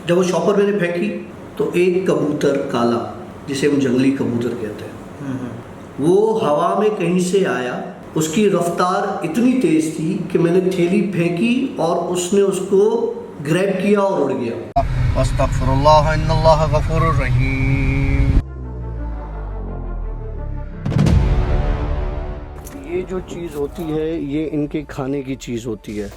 जब वो शॉपर मैंने फेंकी तो एक कबूतर काला, जिसे हम जंगली कबूतर कहते हैं, वो हवा में कहीं से आया। उसकी रफ्तार इतनी तेज थी कि मैंने थैली फेंकी और उसने उसको ग्रैब किया और उड़ गया। अस्तगफिरुल्लाह इन्नल्लाह गफूरुर रहीम। ये जो चीज़ होती है ये इनके खाने की चीज़ होती है।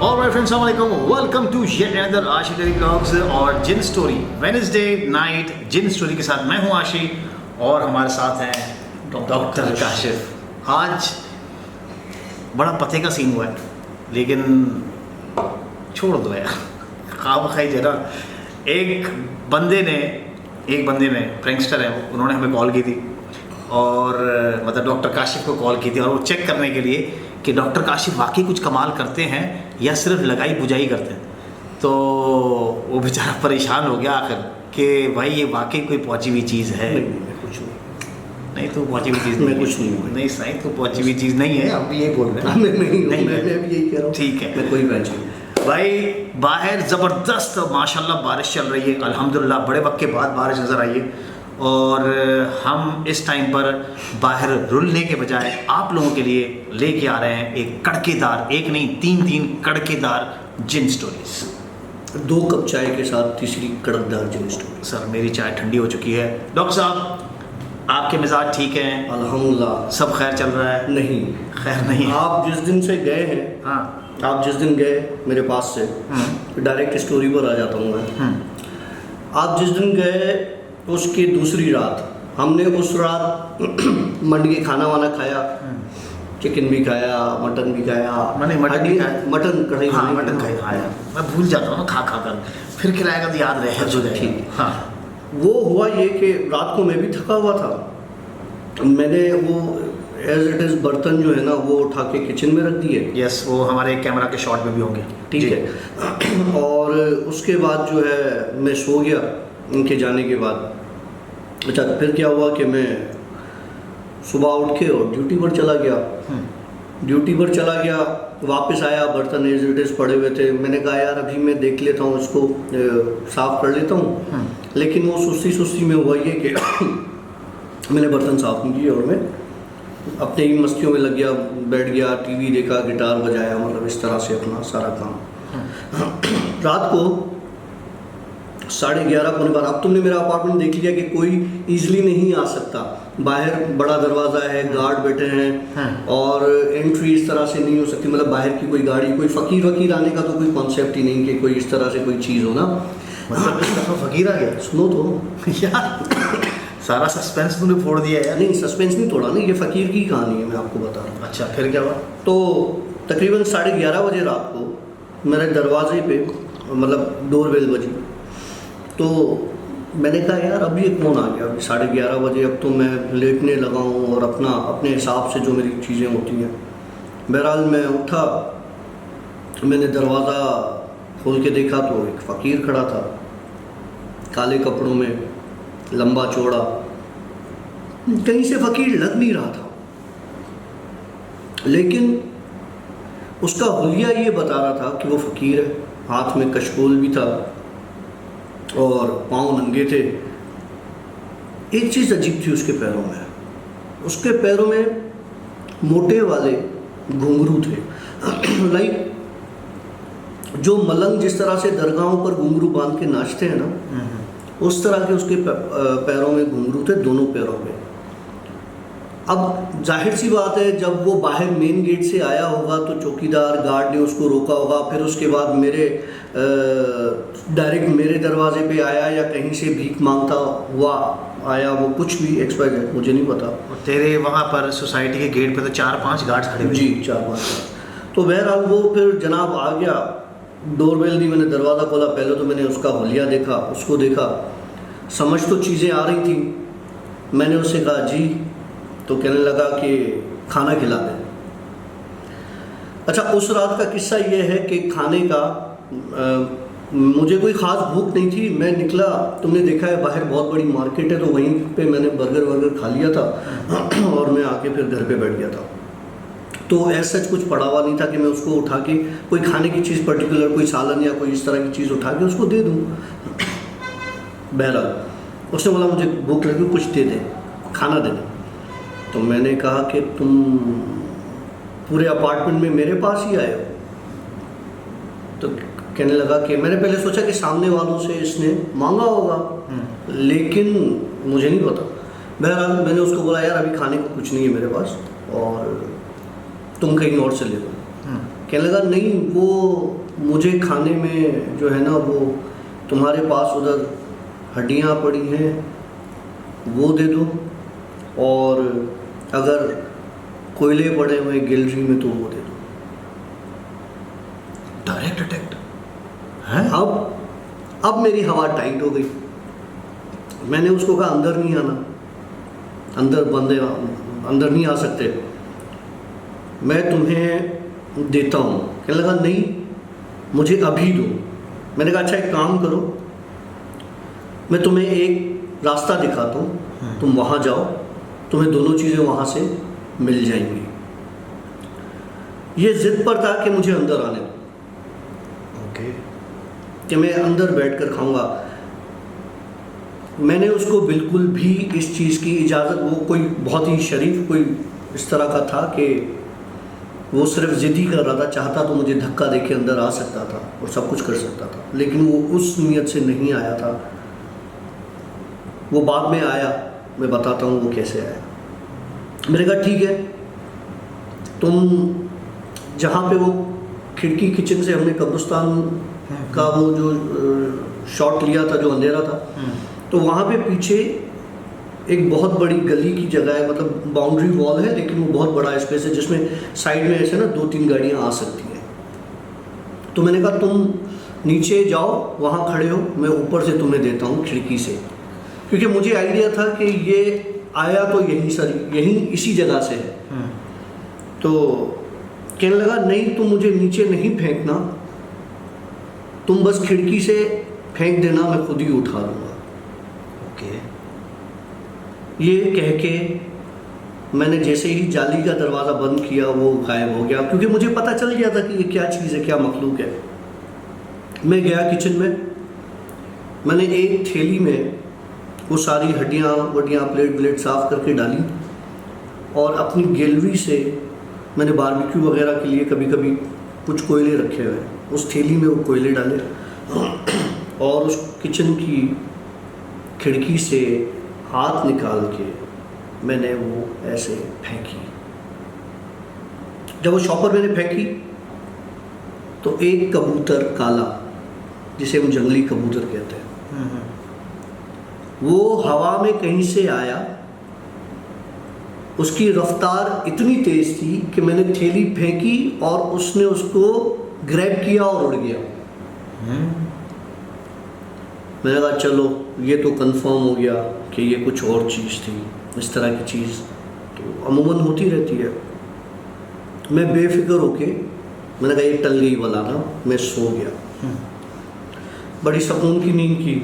Alright friends, Assalamualaikum. Welcome to yet another आशी डेली ब्लॉग्स और जिन स्टोरी वेडनेसडे नाइट जिन स्टोरी के साथ मैं हूँ आशी और हमारे साथ हैं डॉक्टर काशिफ। आज बड़ा पते का सीन हुआ है, लेकिन छोड़ दो यार, खाब खाई जरा। एक बंदे ने प्रैंकस्टर है, उन्होंने हमें कॉल की थी और मतलब डॉक्टर काशिफ को कॉल की थी, और वो चेक करने के लिए कि डॉक्टर काशिफ वाकई कुछ कमाल करते हैं या सिर्फ लगाई बुझाई करते हैं। तो वो बेचारा परेशान हो गया आखिर कि भाई ये वाकई कोई पहुंची हुई चीज़ है। नहीं तो पहुंची हुई चीज़ मैं कुछ नहीं हूँ। नहीं सही तो पहुंची हुई चीज़ नहीं है, अब भी यही बोल रहे हैं। नहीं मैं भी यही कह रहा हूँ। ठीक है, मैं कोई नहीं भाई। बाहर ज़बरदस्त माशाल्लाह बारिश चल रही है, अल्हम्दुलिल्लाह बड़े वक्त के बाद बारिश नज़र आई है। और हम इस टाइम पर बाहर रुलने के बजाय आप लोगों के लिए लेके आ रहे हैं एक कड़केदार, एक नहीं तीन कड़केदार जिन स्टोरीज। 2 कप चाय के साथ तीसरी कड़कदार जिन स्टोरी। सर मेरी चाय ठंडी हो चुकी है। डॉक्टर साहब आपके मिजाज ठीक हैं? अल्हम्दुलिल्लाह। सब खैर चल रहा है? नहीं खैर नहीं है। आप जिस दिन से गए हैं, हाँ, आप जिस दिन गए मेरे पास से, डायरेक्ट स्टोरी पर आ जाता हूँ मैं। आप जिस दिन गए उसकी दूसरी रात हमने उस रात मंड के खाना वाना खाया, चिकन भी खाया, मटन भी खाया। मैंने मटन भी खाया। मटन कढ़ाई। हाँ मटन खाया। मैं भूल जाता हूँ ना खा कर, फिर खिलाएगा तो याद रहे जो जाएगा। ठीक। हाँ, वो हुआ ये कि रात को मैं भी थका हुआ था। मैंने वो एज इट इज़ बर्तन जो है ना वो उठा के किचन में रख दिए। यस, वो हमारे कैमरा के शॉट में भी होंगे। ठीक है। और उसके बाद जो है मैं सो गया उनके जाने के बाद। अच्छा, फिर क्या हुआ कि मैं सुबह उठ के और ड्यूटी पर चला गया। वापस आया, बर्तन एज इट इज़ पड़े हुए थे। मैंने कहा यार अभी मैं देख लेता हूँ, इसको साफ़ कर लेता हूँ। लेकिन वो सुस्ती में हुआ ये कि मैंने बर्तन साफ़ नहीं किए और मैं अपने ही मस्तियों में लग गया, बैठ गया, टीवी देखा, गिटार बजाया, मतलब इस तरह से अपना सारा काम। रात को 11:30 पौने 12। अब तुमने मेरा अपार्टमेंट देख लिया कि कोई इजीली नहीं आ सकता। बाहर बड़ा दरवाज़ा है, गार्ड बैठे हैं और एंट्री इस तरह से नहीं हो सकती। मतलब बाहर की कोई गाड़ी, कोई फ़कीर आने का तो कोई कॉन्सेप्ट ही नहीं कि कोई इस तरह से कोई चीज़ हो ना। मतलब इस दफ़ा फ़कीर आ गया? सुनो तो यार सारा सस्पेंस तूने फोड़ दिया यार। नहीं, सस्पेंस नहीं तोड़ा, नहीं, ये फ़कीर की कहानी है, मैं आपको बता रहा हूँ। अच्छा, फिर क्या हुआ? तो तकरीबन 11:30 बजे रात को मेरे दरवाजे पे मतलब डोरबेल बजी। तो मैंने कहा यार अभी ये कौन आ गया, अभी 11:30 बजे, अब तो मैं लेटने लगा हूँ और अपने हिसाब से जो मेरी चीज़ें होती हैं। बहरहाल मैं उठा, मैंने दरवाज़ा खोल के देखा तो एक फ़कीर खड़ा था, काले कपड़ों में, लंबा चौड़ा। कहीं से फ़कीर लग नहीं रहा था, लेकिन उसका हुलिया ये बता रहा था कि वो फ़कीर है। हाथ में कशकोल भी था और पाँव नंगे थे। एक चीज़ अजीब थी उसके पैरों में, उसके पैरों में मोटे वाले घुंघरू थे। लाइक जो मलंग जिस तरह से दरगाहों पर घुंघरू बांध के नाचते हैं ना, उस तरह के उसके पैरों में घुंघरू थे, दोनों पैरों में। अब जाहिर सी बात है, जब वो बाहर मेन गेट से आया होगा तो चौकीदार गार्ड ने उसको रोका होगा। फिर उसके बाद डायरेक्ट मेरे दरवाजे पे आया या कहीं से भीख मांगता हुआ आया, वो कुछ भी एक्सपायर्ड, मुझे नहीं पता। तेरे वहाँ पर सोसाइटी के गेट पे तो 4-5 गार्ड्स खड़े हुए? जी, 4-5। तो बहरहाल वो फिर जनाब आ गया, डोरबेल दी, मैंने दरवाज़ा खोला। पहले तो मैंने उसका हुलिया देखा, उसको देखा, समझ तो चीज़ें आ रही थी। मैंने उससे कहा जी, तो कहने लगा कि खाना खिला दें। अच्छा, उस रात का किस्सा ये है कि खाने का मुझे कोई ख़ास भूख नहीं थी, मैं निकला, तुमने देखा है बाहर बहुत बड़ी मार्केट है, तो वहीं पे मैंने बर्गर खा लिया था और मैं आके फिर घर पे बैठ गया था। तो ऐसा सच कुछ पड़ा हुआ नहीं था कि मैं उसको उठा के कोई खाने की चीज़ पर्टिकुलर, कोई सालन या कोई इस तरह की चीज़ उठा के उसको दे दूँ। बहरहाल उसने बोला मुझे भूख लगी, कुछ दे दे, खाना दे दे। तो मैंने कहा कि तुम पूरे अपार्टमेंट में मेरे पास ही आए हो? तो कहने लगा कि मैंने पहले सोचा कि सामने वालों से इसने मांगा होगा, लेकिन मुझे नहीं पता। बहरहाल मैंने उसको बोला यार अभी खाने को कुछ नहीं है मेरे पास और तुम कहीं और से ले लो। कहने लगा नहीं, वो मुझे खाने में जो है ना, वो तुम्हारे पास उधर हड्डियाँ पड़ी हैं वो दे दो, और अगर कोयले पड़े हुए गैलरी में तो वो दे दो। Direct attack. अब मेरी हवा टाइट हो गई। मैंने उसको कहा अंदर नहीं आना, अंदर बंदे अंदर नहीं आ सकते, मैं तुम्हें देता हूँ। कहने लगा नहीं मुझे अभी दो। मैंने कहा अच्छा एक काम करो, मैं तुम्हें एक रास्ता दिखाता हूँ, तुम वहाँ जाओ, तुम्हें दोनों चीज़ें वहाँ से मिल जाएंगी। ये जिद पर था कि मुझे अंदर आने दो, ओके, कि मैं अंदर बैठकर खाऊंगा। मैंने उसको बिल्कुल भी इस चीज़ की इजाज़त, वो कोई बहुत ही शरीफ कोई इस तरह का था कि वो सिर्फ ज़िद ही कर रहा था, चाहता तो मुझे धक्का देके अंदर आ सकता था और सब कुछ कर सकता था, लेकिन वो उस नीयत से नहीं आया था। वो बाद में आया, मैं बताता हूँ वो कैसे आया। मैंने कहा ठीक है, तुम जहाँ पे वो खिड़की किचन से हमने कब्रिस्तान का वो जो शॉट लिया था जो अंधेरा था, तो वहाँ पे पीछे एक बहुत बड़ी गली की जगह है, मतलब बाउंड्री वॉल है, लेकिन वो बहुत बड़ा स्पेस है जिसमें साइड में ऐसे ना 2-3 गाड़ियाँ आ सकती हैं। तो मैंने कहा तुम नीचे जाओ, वहाँ खड़े हो, मैं ऊपर से तुम्हें देता हूँ खिड़की से, क्योंकि मुझे आइडिया था कि ये आया तो यहीं इसी जगह से है। तो कहने लगा नहीं तुम मुझे नीचे नहीं फेंकना, तुम बस खिड़की से फेंक देना, मैं खुद ही उठा लूँगा। ओके। ये कह के मैंने जैसे ही जाली का दरवाज़ा बंद किया वो गायब हो गया, क्योंकि मुझे पता चल गया था कि ये क्या चीज़ है, क्या मखलूक है। मैं गया किचन में, मैंने एक थैली में वो सारी हड्डियाँ वड्डियाँ प्लेट व्लेट साफ़ करके डाली, और अपनी गैलरी से मैंने बारबेक्यू वगैरह के लिए कभी कभी कुछ कोयले रखे हुए हैं, उस थैली में वो कोयले डाले और उस किचन की खिड़की से हाथ निकाल के मैंने वो ऐसे फेंकी। जब वो शॉपर मैंने फेंकी तो एक कबूतर काला, जिसे हम जंगली कबूतर कहते हैं, वो हवा में कहीं से आया। उसकी रफ्तार इतनी तेज थी कि मैंने थैली फेंकी और उसने उसको ग्रैब किया और उड़ गया। मैंने कहा चलो ये तो कंफर्म हो गया कि ये कुछ और चीज़ थी। इस तरह की चीज़ तो अमूमन होती रहती है। मैं बेफिक्र होके मैंने कहा ये टल गई वाला ना, मैं सो गया। बड़ी सुकून की नींद की।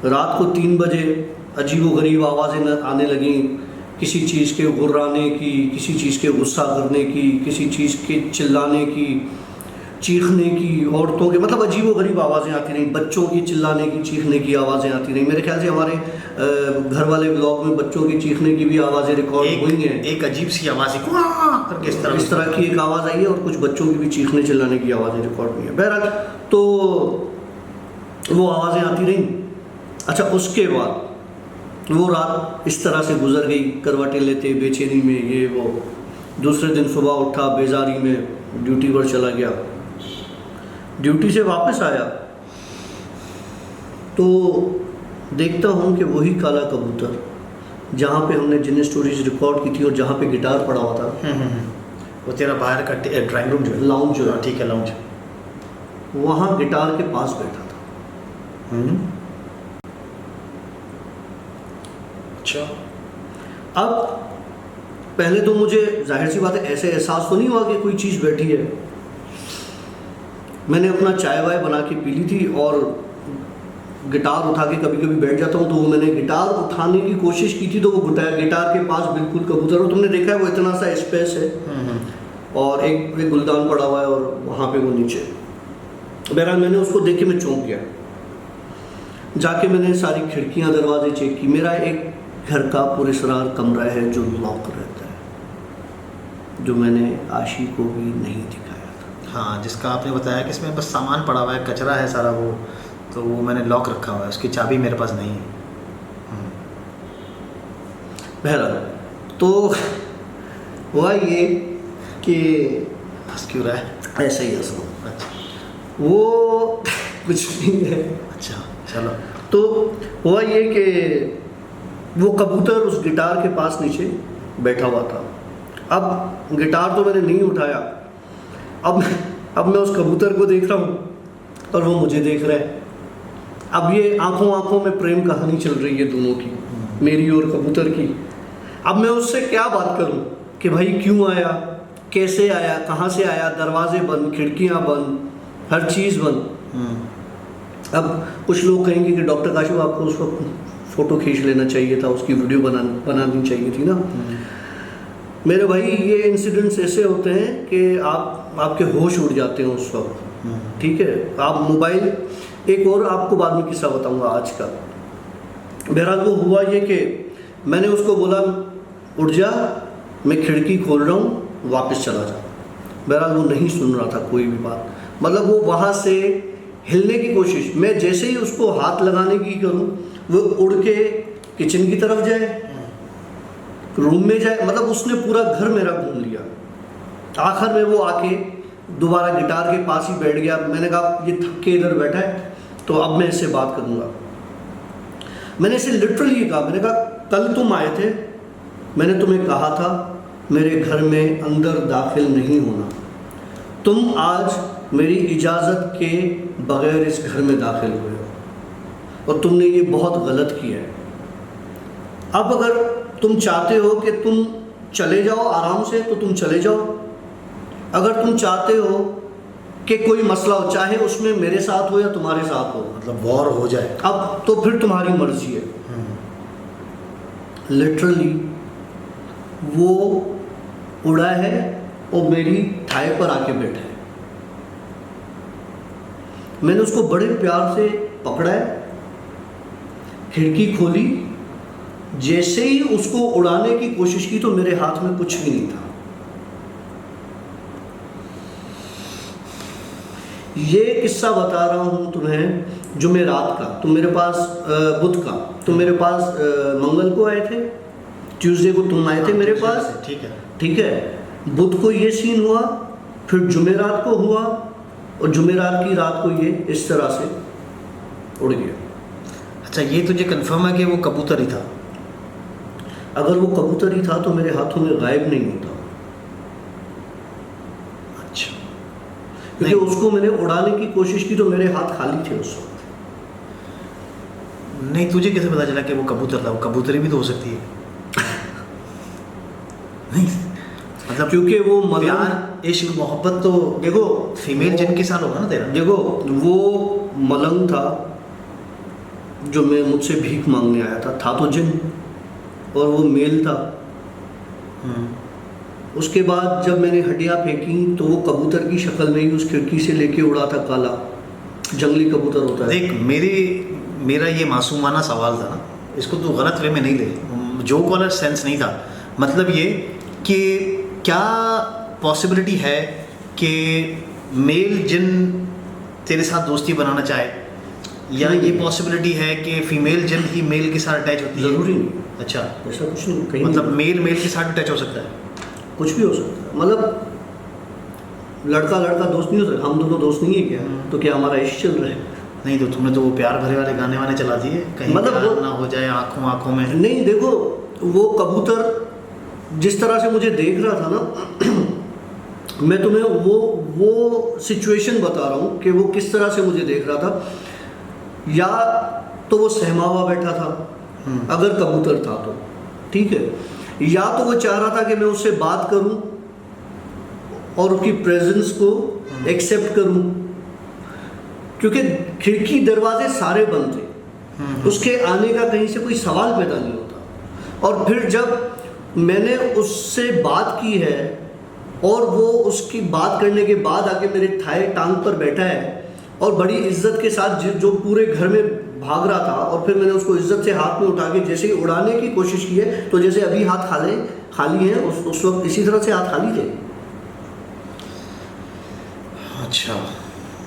रात को 3 बजे अजीबोगरीब आवाज़ें आने लगी, किसी चीज़ के गुर्राने की, किसी चीज़ के गुस्सा करने की, किसी चीज़ के चिल्लाने की, चीखने की, औरतों के, मतलब अजीबोगरीब आवाज़ें आती रहीं, बच्चों की चिल्लाने की, चीखने की आवाज़ें आती रहीं। मेरे ख्याल से हमारे घर वाले ब्लॉग में बच्चों की चीखने की भी आवाज़ें रिकॉर्ड हुई हैं। एक अजीब सी आवाज़ करके इस तरह की एक आवाज़ आई है, और कुछ बच्चों की भी चीखने चिल्लाने की आवाज़ें रिकॉर्ड हुई हैं। बहरहाल तो वो आवाज़ें आती रहीं। अच्छा, उसके बाद वो रात इस तरह से गुजर गई, करवटें लेते बेचैनी में, ये वो। दूसरे दिन सुबह उठा, बेजारी में ड्यूटी पर चला गया। ड्यूटी से वापस आया तो देखता हूँ कि वही काला कबूतर जहाँ पे हमने जिन स्टोरीज रिकॉर्ड की थी और जहाँ पे गिटार पड़ा हुआ था, वो तेरा बाहर का ड्राइंग रूम जो है, लाउंज जो है, ठीक है, लाउंज, वहाँ गिटार के पास बैठा था। अच्छा। अब पहले तो मुझे जाहिर सी बात है ऐसे एहसास तो नहीं हुआ कि कोई चीज़ बैठी है। मैंने अपना चाय वाय बना के पी ली थी और गिटार उठा के कभी कभी बैठ जाता हूँ, तो वो मैंने गिटार उठाने की कोशिश की थी, तो वो गिटार के पास बिल्कुल कबूतर, और तुमने देखा है वो इतना सा स्पेस है और एक गुलदान पड़ा हुआ है और वहाँ पे वो नीचे। बहरहाल मैंने उसको देख के मैं चौंक गया। जाके मैंने सारी खिड़कियाँ दरवाजे चेक की। मेरा एक घर का पुरस्कार कमरा है जो लॉक रहता है, जो मैंने आशी को भी नहीं दिखाया था। हाँ, जिसका आपने बताया कि इसमें बस सामान पड़ा हुआ है, कचरा है सारा, वो तो वो मैंने लॉक रखा हुआ है, उसकी चाबी मेरे पास नहीं है। बहरहाल तो हुआ ये कि हंस क्यों रहा है? ऐसे ही हंसो, अच्छा वो कुछ नहीं है। अच्छा, चलो। तो हुआ ये कि वो कबूतर उस गिटार के पास नीचे बैठा हुआ था। अब गिटार तो मैंने नहीं उठाया, अब मैं उस कबूतर को देख रहा हूँ और वो मुझे देख रहा है। अब ये आंखों आंखों में प्रेम कहानी चल रही है दोनों की, मेरी और कबूतर की। अब मैं उससे क्या बात करूं कि भाई क्यों आया, कैसे आया, कहाँ से आया, दरवाजे बंद, खिड़कियाँ बंद, हर चीज़ बंद। अब कुछ लोग कहेंगे कि डॉक्टर काशू आपको उस वक्त फ़ोटो खींच लेना चाहिए था, उसकी वीडियो बनानी चाहिए थी ना। मेरे भाई ये इंसिडेंट्स ऐसे होते हैं कि आपके होश उड़ जाते हैं उस वक्त, ठीक है। आप मोबाइल, एक और आपको बाद में किस्सा बताऊंगा आज का। बहरहाल वो हुआ ये कि मैंने उसको बोला उठ जा, मैं खिड़की खोल रहा हूँ, वापस चला जा। बहरहाल वो नहीं सुन रहा था कोई भी बात, मतलब वो वहाँ से हिलने की कोशिश, मैं जैसे ही उसको हाथ लगाने की करूँ वो उड़ के किचन की तरफ जाए, रूम में जाए, मतलब उसने पूरा घर मेरा घूम लिया। आखिर में वो आके दोबारा गिटार के पास ही बैठ गया। मैंने कहा ये थक के इधर बैठा है तो अब मैं इससे बात करूँगा। मैंने इसे लिटरली कहा, मैंने कहा कल तुम आए थे, मैंने तुम्हें कहा था मेरे घर में अंदर दाखिल नहीं होना, तुम आज मेरी इजाज़त के बगैर इस घर में दाखिल हुए हो और तुमने ये बहुत गलत किया है। अब अगर तुम चाहते हो कि तुम चले जाओ आराम से तो तुम चले जाओ, अगर तुम चाहते हो कि कोई मसला हो, चाहे उसमें मेरे साथ हो या तुम्हारे साथ हो, मतलब वॉर हो जाए, अब तो फिर तुम्हारी मर्जी है। लिटरली वो उड़ा है और मेरी थाई पर आके बैठा है। मैंने उसको बड़े प्यार से पकड़ा है, खिड़की खोली, जैसे ही उसको उड़ाने की कोशिश की तो मेरे हाथ में कुछ भी नहीं था। ये किस्सा बता रहा हूँ तुम्हें जुमेरात का, तुम मेरे पास बुध का, तुम मेरे पास मंगल को आए थे, ट्यूसडे को तुम आए थे मेरे पास, ठीक है। बुध को ये सीन हुआ, फिर जुमेरात को हुआ और जुमेरात की रात को ये इस तरह से उड़ गया। अच्छा, ये तुझे कंफर्म है कि वो कबूतर ही था? अगर वो कबूतर ही था तो मेरे हाथों में गायब नहीं होता। अच्छा, क्योंकि उसको मैंने उड़ाने की कोशिश की तो मेरे हाथ खाली थे उस वक्त। नहीं, तुझे कैसे पता चला कि वो कबूतर था? वो कबूतरी भी तो हो सकती है। नहीं मतलब क्योंकि वो प्यार, इश्क, मोहब्बत तो देखो फीमेल जिन के साथ होगा ना तेरा। देखो वो मलंग था जो मैं मुझसे भीख मांगने आया था तो जिन, और वो मेल था। उसके बाद जब मैंने हड्डियाँ फेंकी तो वो कबूतर की शक्ल में ही उस खिड़की से लेके उड़ा था, काला जंगली कबूतर होता है। देख, मेरा ये मासूमाना सवाल था ना, इसको तो गलत वे में नहीं ले, जो कॉलर सेंस नहीं था। मतलब ये कि क्या पॉसिबिलिटी है कि मेल जिन तेरे साथ दोस्ती बनाना चाहे, या ये पॉसिबिलिटी है कि फीमेल जिन ही मेल के साथ अटैच होती है? ज़रूरी नहीं। अच्छा, ऐसा कुछ नहीं, कहीं मतलब नहीं। मेल के साथ अटैच हो सकता है? कुछ भी हो सकता है, मतलब लड़का दोस्त नहीं हो सकता। हम दोनों दोस्त नहीं है क्या? तो क्या हमारा इश्क चल रहा है? नहीं, तो तुमने तो वो प्यार भरे वाले गाने वाने चला दिए, कहीं मतलब प्यार वो ना हो जाए आंखों आंखों में। नहीं, देखो वो कबूतर जिस तरह से मुझे देख रहा था ना मैं तुम्हें वो सिचुएशन बता रहा हूँ कि वो किस तरह से मुझे देख रहा था। या तो वो सहमा हुआ बैठा था अगर कबूतर था तो, ठीक है, या तो वो चाह रहा था कि मैं उससे बात करूं और उसकी प्रेजेंस को एक्सेप्ट करूं, क्योंकि खिड़की दरवाजे सारे बंद थे, उसके आने का कहीं से कोई सवाल पैदा नहीं होता। और फिर जब मैंने उससे बात की है और वो उसकी बात करने के बाद आके मेरे थाई टांग पर बैठा है और बड़ी इज्जत के साथ जो पूरे घर में भाग रहा था, और फिर मैंने उसको इज्जत से हाथ में उठा के जैसे ही उड़ाने की कोशिश की है, तो जैसे अभी हाथ खाली हैं उस वक्त इसी तरह से हाथ खाली थे। अच्छा,